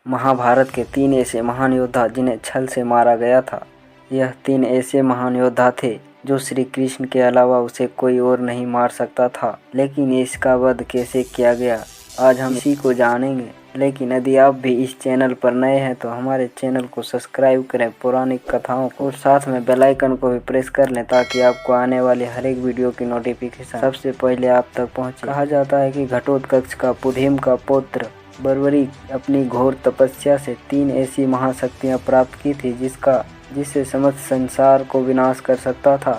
महाभारत के 3 ऐसे महान योद्धा जिन्हें छल से मारा गया था। यह 3 ऐसे महान योद्धा थे जो श्री कृष्ण के अलावा उसे कोई और नहीं मार सकता था। लेकिन इसका वध कैसे किया गया, आज हम इसी को जानेंगे। लेकिन यदि आप भी इस चैनल पर नए हैं तो हमारे चैनल को सब्सक्राइब करें, पौराणिक कथाओं को, और साथ में बेल आइकन को भी प्रेस कर लें ताकि आपको आने वाले हर एक वीडियो की नोटिफिकेशन सबसे पहले आप तक पहुंचे। कहा जाता है कि घटोत्कच का पुधिम का पुत्र बर्बरीक अपनी घोर तपस्या से 3 ऐसी महाशक्तियां प्राप्त की थी जिससे समस्त संसार को विनाश कर सकता था।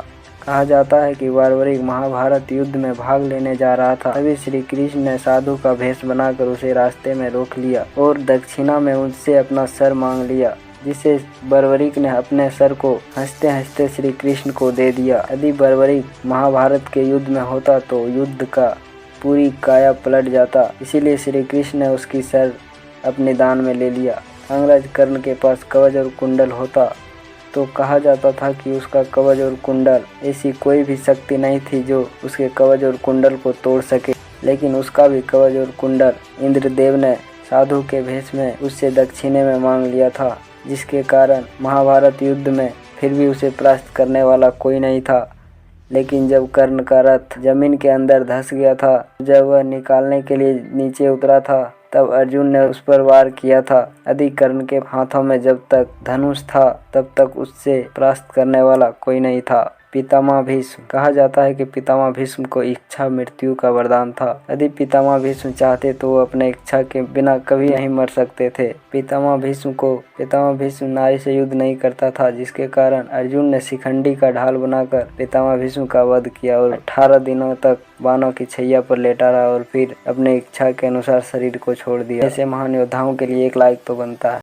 कहा जाता है कि बर्बरीक महाभारत युद्ध में भाग लेने जा रहा था, तभी श्री कृष्ण ने साधु का भेष बनाकर उसे रास्ते में रोक लिया और दक्षिणा में उससे अपना सर मांग लिया, जिसे बर्बरीक ने अपने सर को हंसते हंसते श्री कृष्ण को दे दिया। यदि बर्बरीक महाभारत के युद्ध में होता तो युद्ध का पूरी काया पलट जाता, इसीलिए श्री कृष्ण ने उसकी सर अपने दान में ले लिया। अंग्रेज कर्ण के पास कवच और कुंडल होता तो कहा जाता था कि उसका कवच और कुंडल, ऐसी कोई भी शक्ति नहीं थी जो उसके कवच और कुंडल को तोड़ सके। लेकिन उसका भी कवच और कुंडल इंद्रदेव ने साधु के भेष में उससे दक्षिणे में मांग लिया था, जिसके कारण महाभारत युद्ध में फिर भी उसे परास्त करने वाला कोई नहीं था। लेकिन जब कर्ण का रथ जमीन के अंदर धंस गया था, जब वह निकालने के लिए नीचे उतरा था, तब अर्जुन ने उस पर वार किया था। यदि कर्ण के हाथों में जब तक धनुष था तब तक उससे परास्त करने वाला कोई नहीं था। पितामह भीष्म, कहा जाता है कि पितामह भीष्म को इच्छा मृत्यु का वरदान था। यदि पितामह भीष्म चाहते तो वो अपने इच्छा के बिना कभी नहीं मर सकते थे। पितामह भीष्म नारी से युद्ध नहीं करता था, जिसके कारण अर्जुन ने शिखंडी का ढाल बनाकर पितामह भीष्म का वध किया और 18 दिनों तक बाणों की छैया पर लेटा रहा और फिर अपने इच्छा के अनुसार शरीर को छोड़ दिया। ऐसे महान योद्धाओं के लिए एक लाइक तो बनता है।